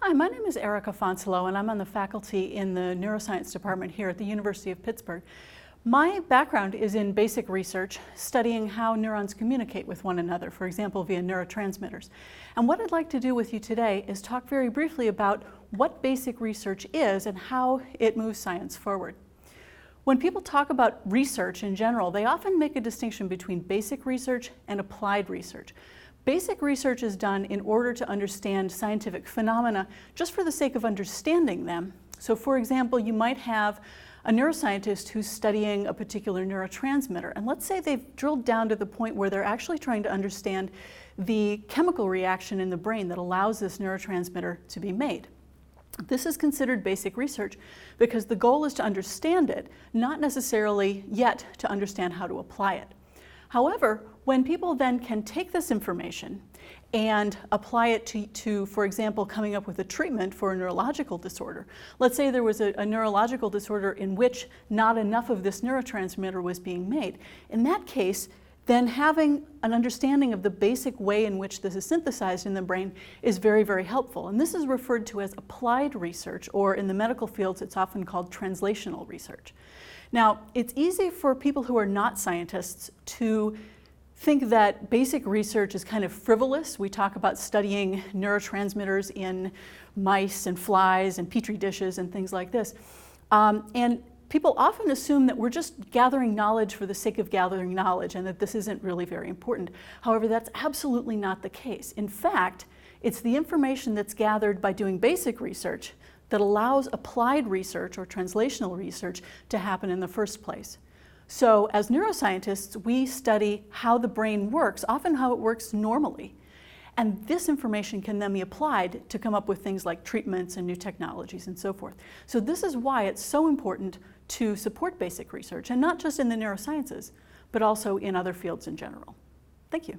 Hi, my name is Erika Fanselow, and I'm on the faculty in the Neuroscience department here at the University of Pittsburgh. My background is in basic research, studying how neurons communicate with one another, for example, via neurotransmitters. And what I'd like to do with you today is talk very briefly about what basic research is and how it moves science forward. When people talk about research in general, they often make a distinction between basic research and applied research. Basic research is done in order to understand scientific phenomena just for the sake of understanding them. So for example, you might have a neuroscientist who's studying a particular neurotransmitter, and let's say they've drilled down to the point where they're actually trying to understand the chemical reaction in the brain that allows this neurotransmitter to be made. This is considered basic research because the goal is to understand it, not necessarily yet to understand how to apply it. However, when people then can take this information and apply it to, for example, coming up with a treatment for a neurological disorder. Let's say there was a neurological disorder in which not enough of this neurotransmitter was being made. In that case, then having an understanding of the basic way in which this is synthesized in the brain is very, very helpful. And this is referred to as applied research, or in the medical fields, it's often called translational research. Now, it's easy for people who are not scientists to think that basic research is kind of frivolous. We talk about studying neurotransmitters in mice and flies and petri dishes and things like this. And people often assume that we're just gathering knowledge for the sake of gathering knowledge and that this isn't really very important. However, that's absolutely not the case. In fact, it's the information that's gathered by doing basic research that allows applied research or translational research to happen in the first place. So as neuroscientists, we study how the brain works, often how it works normally. And this information can then be applied to come up with things like treatments and new technologies and so forth. So this is why it's so important to support basic research, and not just in the neurosciences, but also in other fields in general. Thank you.